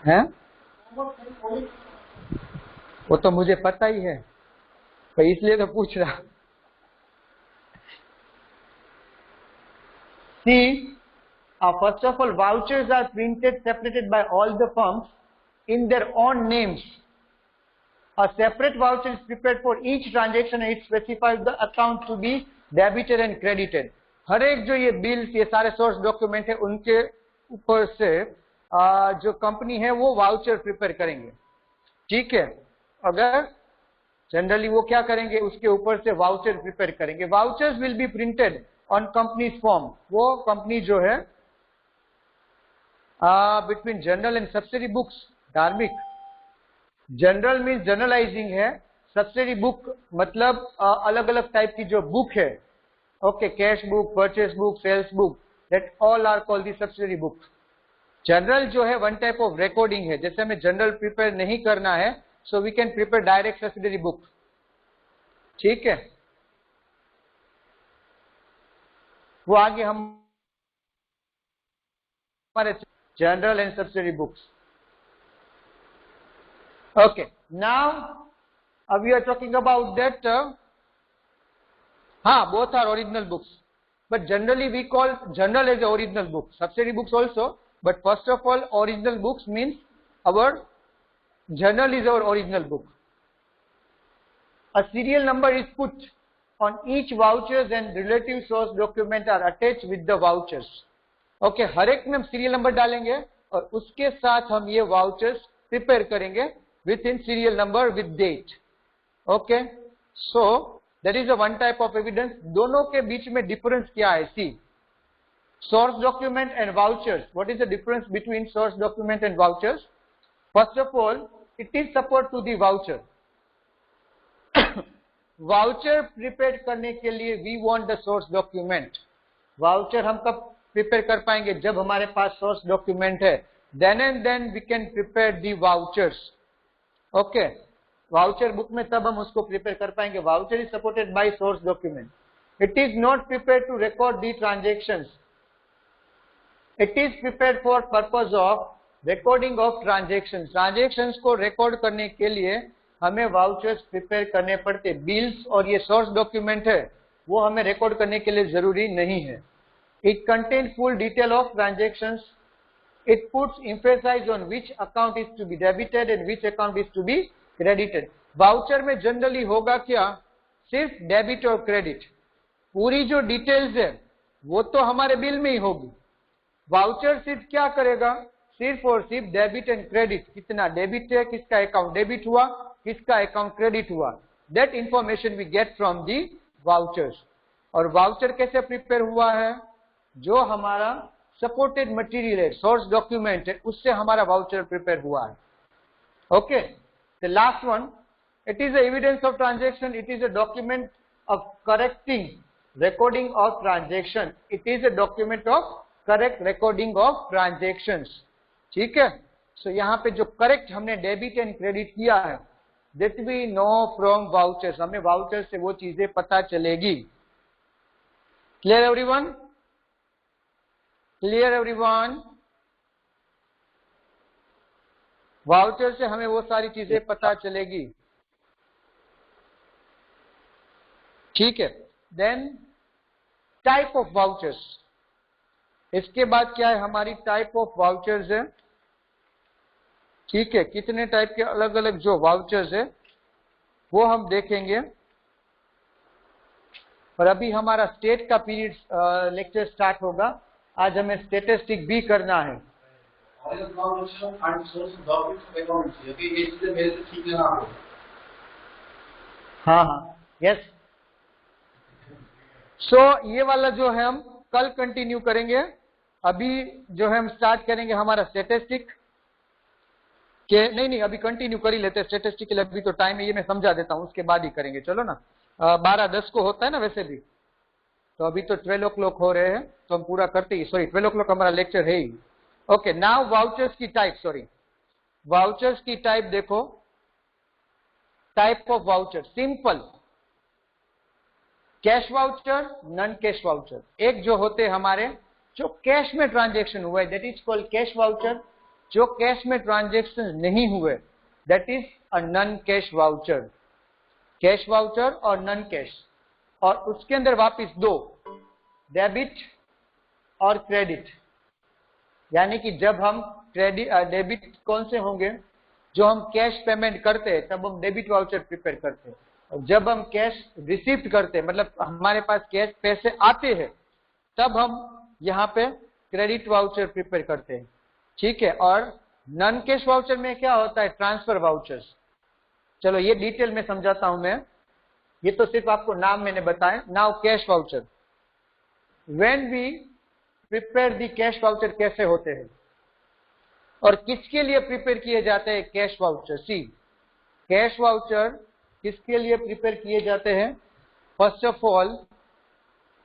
है, वो तो मुझे पता ही है तो इसलिए तो पूछ रहा। See, first of all, vouchers are printed separated by all the firms in their own names। A separate voucher is prepared for each transaction and it specifies the account to be debited and credited। हर एक जो ये bills, ये सारे source document है, उनके ऊपर से जो कंपनी है वो वाउचर प्रिपेयर करेंगे। ठीक है, अगर जनरली वो क्या करेंगे, उसके ऊपर से वाउचर प्रिपेयर करेंगे। Vouchers will be printed on company's form, वो कंपनी जो है between journal and subsidy books, धार्मिक, जनरल मीन्स जनरलाइजिंग है, सब्सिडी बुक मतलब अलग अलग टाइप की जो बुक है, okay, cash book, purchase book, sales book, that all are called the subsidy book. General जो है वन टाइप ऑफ रिकॉर्डिंग है, जैसे हमें जनरल प्रिपेयर नहीं करना है, so we can prepare direct subsidy book, ठीक है, वो आगे हम हमारे general and subsidy books. Okay, now we are talking about that. Both are original books, but generally we call journal as a original book, subsidiary books also. But first of all, original books means our journal is our original book. A serial number is put on each vouchers and relative source document are attached with the vouchers. Okay, हर एक में हम serial number डालेंगे और उसके साथ हम ये vouchers prepare करेंगे within serial number with date. Okay, so that is a one type of evidence. दोनों के बीच में difference क्या है? See, source document and vouchers. What is the difference between source document and vouchers? First of all, it is support to the voucher. Voucher prepare करने के लिए we want the source document. Voucher हम कब prepare कर पाएंगे? जब हमारे पास सोर्स डॉक्यूमेंट है. Then and then we can prepare the vouchers. Okay, voucher book में तब हम उसको प्रिपेयर कर पाएंगे. Voucher is supported by source document. It is not prepare to record the transactions. It is prepared for purpose of recording of transactions. Transactions को record करने के लिए हमें वाउचर्स प्रिपेयर करने पड़ते. बिल्स और ये सोर्स डॉक्यूमेंट है वो हमें रिकॉर्ड करने के लिए जरूरी नहीं है. It contain full detail of transactions. It puts emphasize on which account is to be debited and which account is to be credited. Voucher में जनरली होगा क्या? सिर्फ डेबिट और क्रेडिट. पूरी जो डिटेल्स है वो तो हमारे बिल में ही होगी. वाउचर सिर्फ क्या करेगा? सिर्फ और सिर्फ डेबिट एंड क्रेडिट. कितना डेबिट है, किसका अकाउंट डेबिट हुआ, किसका अकाउंट क्रेडिट हुआ, that information we get from the vouchers. और वाउचर कैसे प्रिपेयर हुआ है? जो हमारा सपोर्टेड मटेरियल है, सोर्स डॉक्यूमेंट है, उससे हमारा वाउचर प्रिपेयर हुआ है. Okay, the last one, it is evidence of transaction. It is a document of correcting recording of transaction. It is a document of correct recording of transactions. ठीक है, सो यहाँ पे जो करेक्ट हमने डेबिट एंड क्रेडिट किया है, that we know from vouchers. हमें voucher से वो चीजें पता चलेगी. Clear everyone? Clear everyone? Voucher से हमें वो सारी चीजें पता चलेगी. ठीक है, देन टाइप ऑफ वाउचर्स. इसके बाद क्या है? हमारी टाइप ऑफ वाउचर्स है. ठीक है, कितने टाइप के अलग अलग जो वाउचर्स है वो हम देखेंगे. और अभी हमारा स्टेट का पीरियड लेक्चर स्टार्ट होगा. आज हमें स्टेटिस्टिक भी करना है. हाँ, यस. सो ये वाला जो है हम कल कंटिन्यू करेंगे. अभी जो है हम स्टार्ट करेंगे हमारा स्टेटिस्टिक के. नहीं, अभी कंटिन्यू कर ही लेते हैं स्टेटिस्टिक के लिए. अभी तो टाइम है, ये मैं समझा देता हूँ, उसके बाद ही करेंगे. चलो ना, 12:10 को होता है ना वैसे भी. तो अभी तो 12 o'clock हो रहे हैं, तो हम पूरा करते ही. सॉरी, 12 o'clock हमारा लेक्चर है ही. ओके, नाउ वाउचर्स की टाइप. सॉरी, वाउचर्स की टाइप देखो. Type of voucher, simple cash voucher, non cash voucher. एक जो होते हमारे जो कैश में ट्रांजेक्शन हुआ है, that is called cash voucher. जो कैश में ट्रांजेक्शन नहीं हुए, that is a non cash voucher. Cash voucher और नॉन कैश. और उसके अंदर वापिस दो, डेबिट और क्रेडिट. यानी कि जब हम डेबिट कौन से होंगे? जो हम कैश पेमेंट करते हैं तब हम डेबिट वाउचर प्रिपेयर करते हैं. और जब हम कैश रिसीव करते हैं, मतलब हमारे पास कैश पैसे आते हैं, तब हम यहाँ पे क्रेडिट वाउचर प्रिपेयर करते हैं. ठीक है, और नॉन कैश वाउचर में क्या होता है? Transfer vouchers. चलो ये डिटेल में समझाता हूं मैं, ये तो सिर्फ आपको नाम मैंने बताया. Now cash voucher. When we prepare the cash voucher कैसे होते हैं और किसके लिए प्रिपेयर किए जाते हैं cash voucher. See, cash voucher किसके लिए प्रिपेयर किए जाते हैं? First of all,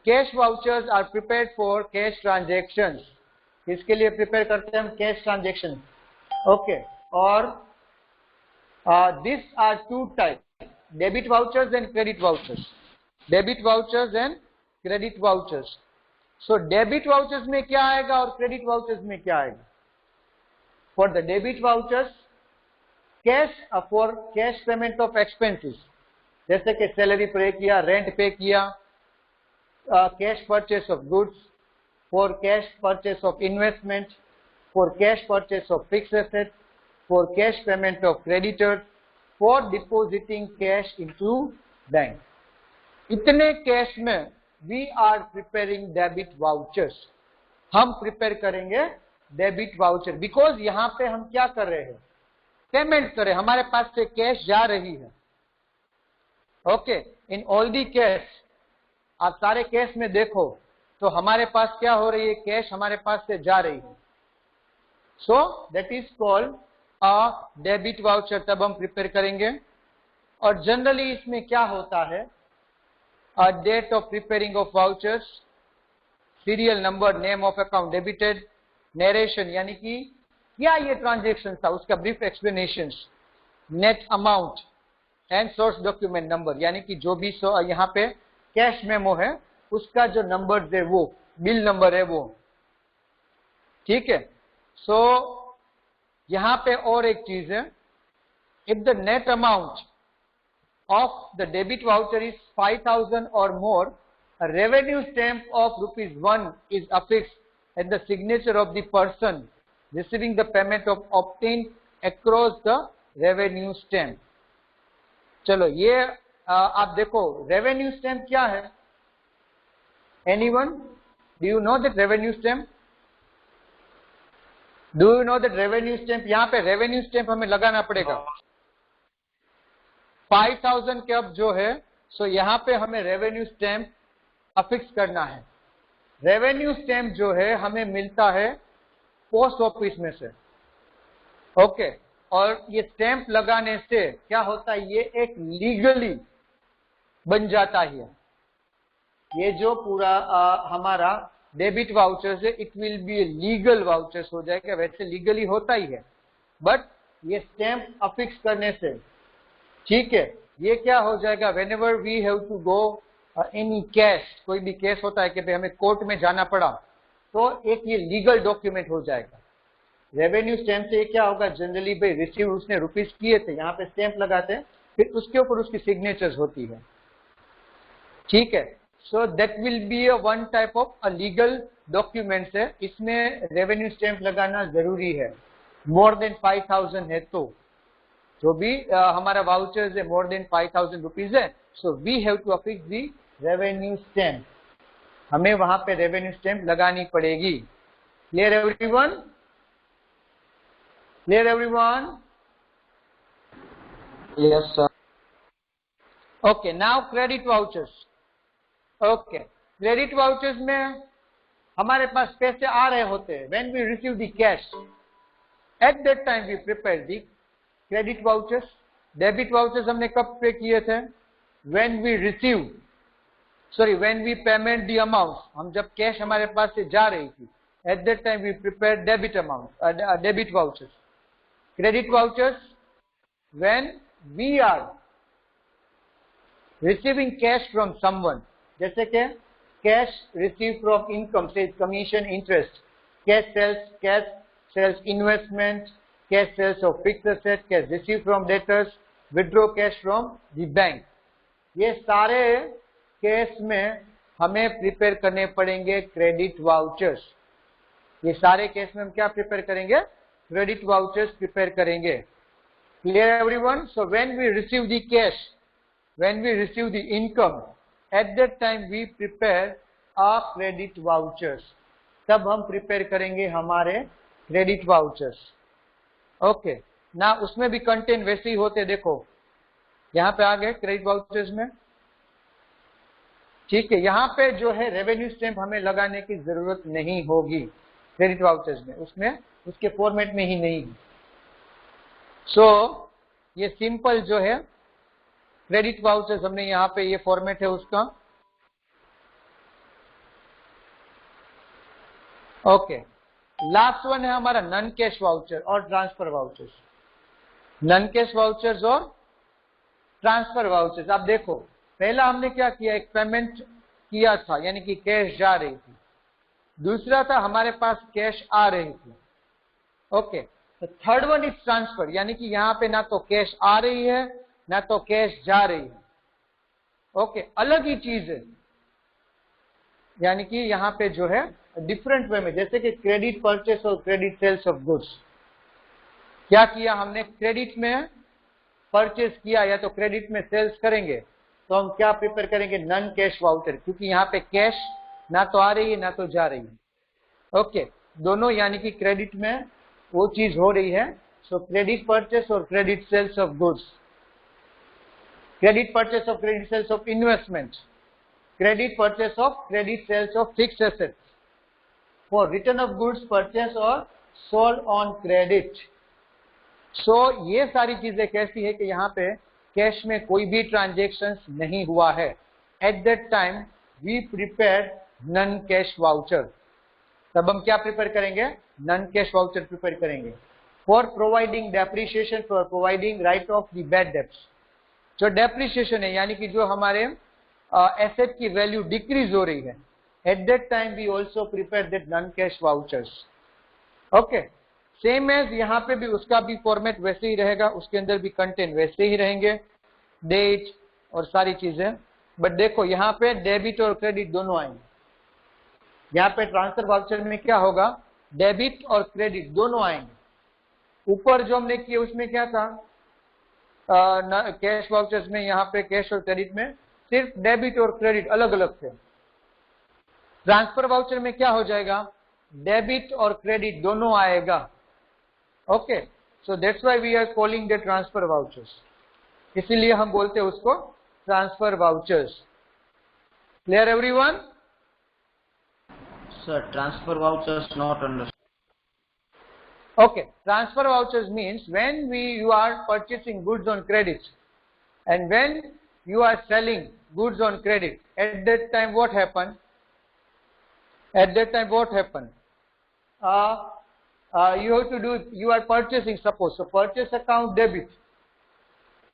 cash vouchers are prepared for cash transactions. किसके लिए प्रिपेयर करते हैं हम? Cash transaction. ओके, और this are two type, debit vouchers and credit vouchers. Debit vouchers and credit vouchers. So debit vouchers में क्या आएगा और क्रेडिट वाउचर्स में क्या आएगा? For the debit vouchers, cash for cash payment of expenses, जैसे कि सैलरी पे किया, रेंट पे किया, cash purchase of goods, for cash purchase of investment, for cash purchase of fixed asset, for cash payment of creditors, for depositing cash into bank. इतने cash में we are preparing debit vouchers. हम prepare करेंगे debit voucher, because यहां पे हम क्या कर रहे हैं? पेमेंट करें, हमारे पास से कैश जा रही है। Okay, in all the cash, आप सारे कैश में देखो तो हमारे पास क्या हो रही है? कैश हमारे पास से जा रही है। So that is called a debit voucher, तब हम प्रिपेयर करेंगे। और जनरली इसमें क्या होता है? A date of preparing of vouchers, serial number, name of account debited, narration यानी कि क्या ये ट्रांजेक्शन था उसका brief explanation, net amount and source document number, यानी कि जो भी यहाँ पे कैश मेमो है उसका जो नंबर है वो बिल नंबर है वो। ठीक है। सो यहाँ पे और एक चीज है, if the net amount of the debit voucher is 5,000 or more, a revenue stamp of ₹1 is affixed and the signature of the person receiving the payment of obtained across the revenue stamp. चलो ये आप देखो revenue stamp क्या है? Anyone? Do you know that revenue stamp? Do you know that revenue stamp? यहाँ पे revenue stamp हमें लगाना पड़ेगा। 5,000 के अब जो है, सो यहाँ पे हमें रेवेन्यू स्टैम्प अफिक्स करना है। रेवेन्यू स्टैम्प जो है हमें मिलता है पोस्ट ऑफिस में से। ओके, और ये स्टैम्प लगाने से क्या होता है? ये एक लीगली बन जाता है। ये जो पूरा हमारा डेबिट वाउचर्स है, it will be legal vouchers हो जाएगा। वैसे लीगली होता ही है, बट ये स्टैम्प अफिक्स करने से, ठीक है, ये क्या हो जाएगा? Whenever we have to go any cash, कोई भी केस होता है कि भाई हमें कोर्ट में जाना पड़ा, तो एक ये लीगल डॉक्यूमेंट हो जाएगा। रेवेन्यू स्टैम्प से क्या होगा? जनरली भाई रिसीव उसने रुपीस किए थे, यहाँ पे स्टैम्प लगाते हैं, फिर उसके ऊपर उसकी सिग्नेचर्स होती है। ठीक है। So that will be a one type of a legal documents है। इसमें रेवेन्यू स्टैम्प लगाना जरूरी है। मोर देन 5,000 है तो, जो भी हमारा वाउचर्स है मोर देन 5,000 रुपीज है, so we have to affix the revenue stamp. हमें वहां पे रेवेन्यू स्टैम्प लगानी पड़ेगी। Clear everyone? Clear everyone? Yes sir. Okay, now credit vouchers. Okay, credit vouchers में हमारे पास पैसे आ रहे होते हैं। When we receive the cash, at that time we prepare the credit vouchers. Debit vouchers हमने कब पे किए थे? When we receive, sorry, when we payment the amount, हम जब कैश हमारे पास से जा रही थी, at that time we prepare debit amount, debit vouchers. Credit vouchers when we are receiving cash from someone, जैसे कि कैश रिसीव फ्रॉम इनकम से commission, interest, cash sales investment, cash sales of fixed asset, cash received from debtors, withdraw cash from the bank। ये सारे case में हमें prepare करने पड़ेंगे credit vouchers. ये सारे केस में हम क्या प्रिपेयर करेंगे? क्रेडिट वाउचर्स प्रिपेयर करेंगे। Clear everyone? So when we receive the cash, when we receive the income, at that time we prepare a credit vouchers. तब हम प्रिपेयर करेंगे हमारे क्रेडिट वाउचर्स। ओके, ना उसमें भी कंटेंट वैसे ही होते। देखो यहाँ पे आ गए क्रेडिट वाउचर्स में, ठीक है, यहाँ पे जो है रेवेन्यू स्टैम्प हमें लगाने की जरूरत नहीं होगी क्रेडिट वाउचर्स में, उसमें उसके फॉर्मेट में ही नहीं। सो ये सिंपल जो है क्रेडिट वाउचर्स, हमने यहाँ पे ये फॉर्मेट है उसका। ओके, लास्ट वन है हमारा नॉन कैश वाउचर और transfer vouchers. Non cash vouchers और ट्रांसफर वाउचर्स, आप देखो पहला हमने क्या किया, एक पेमेंट किया था यानी कि कैश जा रही थी, दूसरा था हमारे पास कैश आ रही थी। ओके, तो थर्ड वन इज ट्रांसफर, यानी कि यहां पे ना तो कैश आ रही है ना तो कैश जा रही है। ओके, अलग ही चीज है, यानी कि यहां पे जो है डिफरेंट वे में, जैसे कि क्रेडिट परचेस और क्रेडिट सेल्स ऑफ गुड्स। क्या किया हमने, क्रेडिट में परचेस किया या तो क्रेडिट में सेल्स करेंगे तो हम क्या प्रिपेयर करेंगे, नॉन कैश वाउचर, क्योंकि यहाँ पे कैश ना तो आ रही है ना तो जा रही है। ओके, दोनों यानी कि क्रेडिट में वो चीज हो रही है। सो क्रेडिट परचेस और credit sales of goods, credit purchase of credit sales of investment, credit purchase of credit sales of fixed assets, for return of goods purchase और सोल्ड ऑन क्रेडिट। सो ये सारी चीजें कैसी है कि यहाँ पे कैश में कोई भी ट्रांजेक्शन नहीं हुआ है, at that time we prepare non cash voucher. तब हम क्या प्रिपेयर करेंगे, नॉन कैश वाउचर प्रिपेयर करेंगे for providing depreciation, for providing write off the bad debts. जो डेप्रिसिएशन है यानी कि जो हमारे एसेट की वैल्यू डिक्रीज हो रही है, at that time we also prepare that non cash vouchers. Okay, same as यहाँ पे भी उसका भी फॉर्मेट वैसे ही रहेगा, उसके अंदर भी कंटेंट वैसे ही रहेंगे, डेट और सारी चीजें। बट देखो यहाँ पे डेबिट और क्रेडिट दोनों आएंगे। यहाँ पे ट्रांसफर वाउचर में क्या होगा, डेबिट और क्रेडिट दोनों आएंगे। ऊपर जो हमने किया उसमें क्या था, कैश वाउचर्स में यहाँ पे कैश और क्रेडिट में सिर्फ डेबिट और क्रेडिट अलग अलग थे। ट्रांसफर वाउचर में क्या हो जाएगा, डेबिट और क्रेडिट दोनों आएगा। Okay, so that's why we are calling the transfer vouchers, इसीलिए हम बोलते हैं उसको transfer vouchers. Clear everyone? Sir, transfer vouchers not understood. Okay, transfer vouchers means when you are purchasing goods on credit and when you are selling goods on credit, at that time what happen? At that time what happen? You have to do, you are purchasing, suppose, so purchase account debit,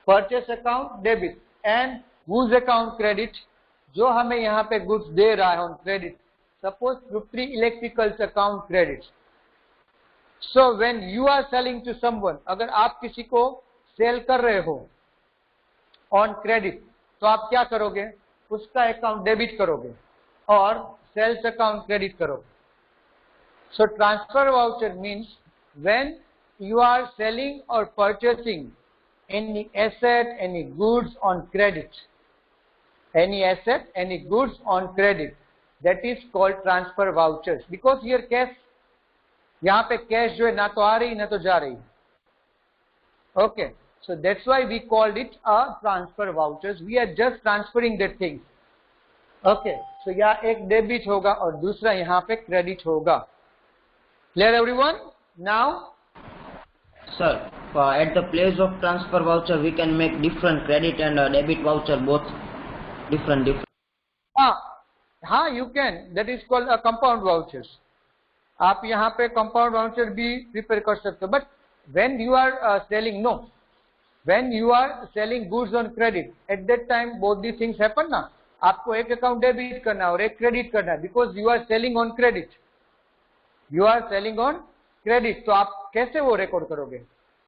purchase account debit and whose account credit, जो हमें यहाँ पे goods दे रहा है on credit, suppose Rupri Electricals account credit. So when you are selling to someone, अगर आप किसी को सेल कर रहे हो on credit, तो आप क्या करोगे, उसका अकाउंट डेबिट करोगे और सेल्स अकाउंट क्रेडिट करोगे। So transfer voucher means when you are selling or purchasing any asset, any goods on credit, any asset, any goods on credit, that is called transfer vouchers. Because here cash, यहाँ पे cash जो है ना तो आ रही ना तो जा रही। Okay, so that's why we called it a transfer vouchers. We are just transferring the things. Okay, so यहाँ एक डेबिट होगा और दूसरा यहाँ पे क्रेडिट होगा। Clear everyone? Now, Sir, at the place of transfer voucher, we can make different credit and debit voucher, both different. हाँ, you can. That is called a compound vouchers. आप यहाँ पे compound voucher भी prepare कर सकते हो. But when you are selling, no. When you are selling goods on credit, at that time both these things happen ना. आपको एक account debit करना और एक credit करना, because you are selling on credit. You are selling on credit, तो आप कैसे वो रिकॉर्ड करोगे,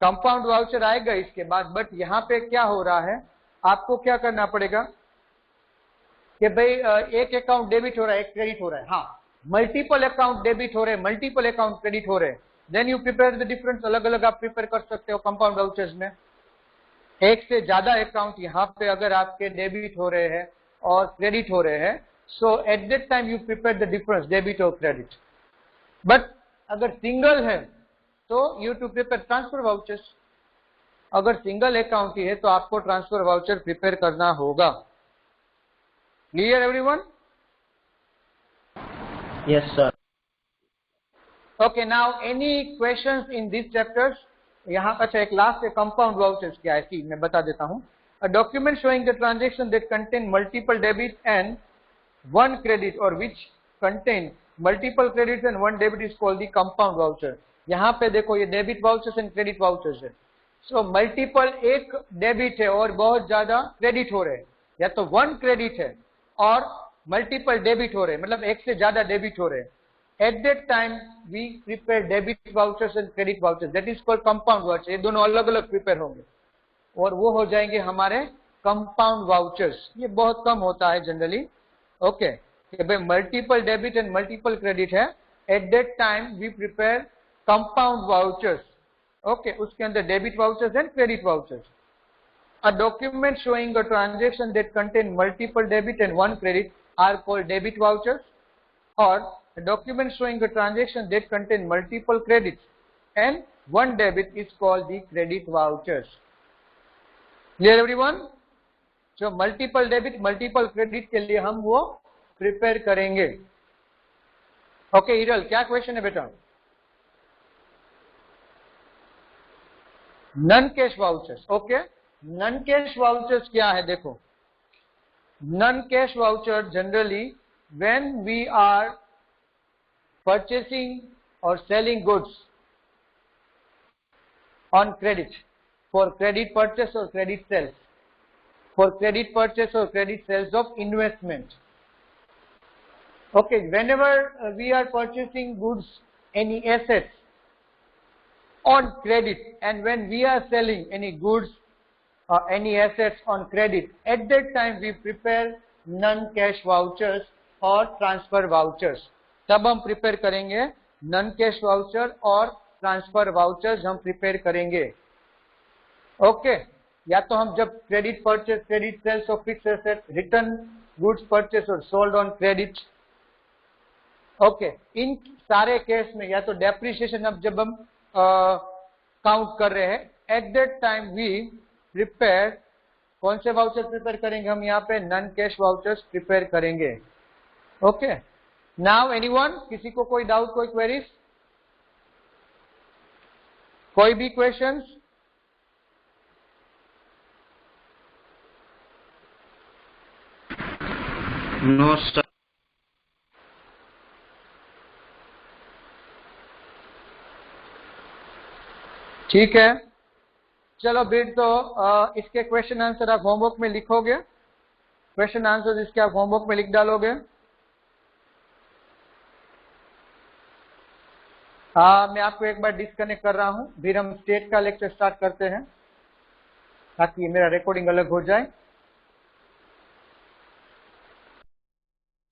कंपाउंड वाउचर आएगा इसके बाद। बट यहाँ पे क्या हो रहा है, आपको क्या करना पड़ेगा कि भाई एक अकाउंट डेबिट हो रहा है, एक क्रेडिट हो रहा है, हाँ मल्टीपल अकाउंट डेबिट हो रहे हैं, मल्टीपल अकाउंट क्रेडिट हो रहे हैं, then you prepare the difference. अलग अलग आप प्रिपेयर कर सकते हो कंपाउंड वाउचर्स में। एक से ज्यादा अकाउंट यहाँ पे अगर आपके डेबिट हो रहे हैं और क्रेडिट हो रहे हैं, so at that time you prepare the difference debit और क्रेडिट। बट अगर सिंगल है तो you to prepare transfer vouchers. अगर सिंगल अकाउंट ही है तो आपको ट्रांसफर वाउचर प्रिपेयर करना होगा। Clear everyone? Yes, sir. Okay, now any questions in these chapters? यहाँ का एक लास्ट है कंपाउंड वाउचर्स क्या है, सी मैं बता देता हूँ. A document showing the transaction that contain multiple debit and one credit or which contain multiple credits and one debit is called the compound voucher. यहाँ पे देखो ये debit vouchers and credit vouchers है. सो मल्टीपल एक debit है और बहुत ज्यादा क्रेडिट हो रहे हैं, या तो वन क्रेडिट है और मल्टीपल डेबिट हो रहे हैं, मतलब एक से ज्यादा डेबिट हो रहे हैं. At that time we prepare debit vouchers and credit vouchers, that is called compound voucher. ये दोनों अलग अलग प्रिपेयर होंगे और वो हो जाएंगे हमारे कंपाउंड वाउचर्स. ये बहुत कम होता है जनरली. ओके, कि भाई multiple debit and multiple credit है, at that time we prepare compound vouchers. Okay, उसके अंदर debit vouchers and credit vouchers. A document showing a transaction that contain multiple debit and one credit are called debit vouchers, or a document showing a transaction that contain multiple credits and one debit is called the credit vouchers. Clear everyone? जो multiple debit multiple credit के लिए हम वो prepare करेंगे. Okay Hiral, क्या question है बेटा? Non cash vouchers. Okay, non cash vouchers क्या है? देखो, non cash voucher generally when we are purchasing और selling goods on credit, for credit purchase or credit sales, for credit purchase or credit sales of investment. Okay, whenever we are purchasing goods, any assets on credit, and when we are selling any goods or any assets on credit, at that time we prepare non-cash vouchers or transfer vouchers. तब हम prepare करेंगे non-cash voucher और transfer vouchers हम prepare करेंगे. Okay, या तो हम जब credit purchase, credit sales of fixed asset, return goods purchase और सोल्ड ऑन क्रेडिट. ओके, इन सारे केस में या तो डेप्रिसिएशन अब जब हम काउंट कर रहे हैं, at that time we prepare कौन से वाउचर प्रिपेयर करेंगे? हम यहाँ पे नॉन कैश वाउचर्स प्रिपेयर करेंगे. ओके, नाउ एनीवन, किसी को कोई डाउट, कोई क्वेरीज, कोई भी क्वेश्चंस? No, sir. ठीक है, चलो फिर तो इसके क्वेश्चन आंसर आप होमवर्क में लिखोगे. क्वेश्चन आंसर इसके आप होमवर्क में लिख डालोगे. मैं आपको एक बार डिस्कनेक्ट कर रहा हूं, फिर हम स्टेट का लेक्चर स्टार्ट करते हैं ताकि मेरा रिकॉर्डिंग अलग हो जाए.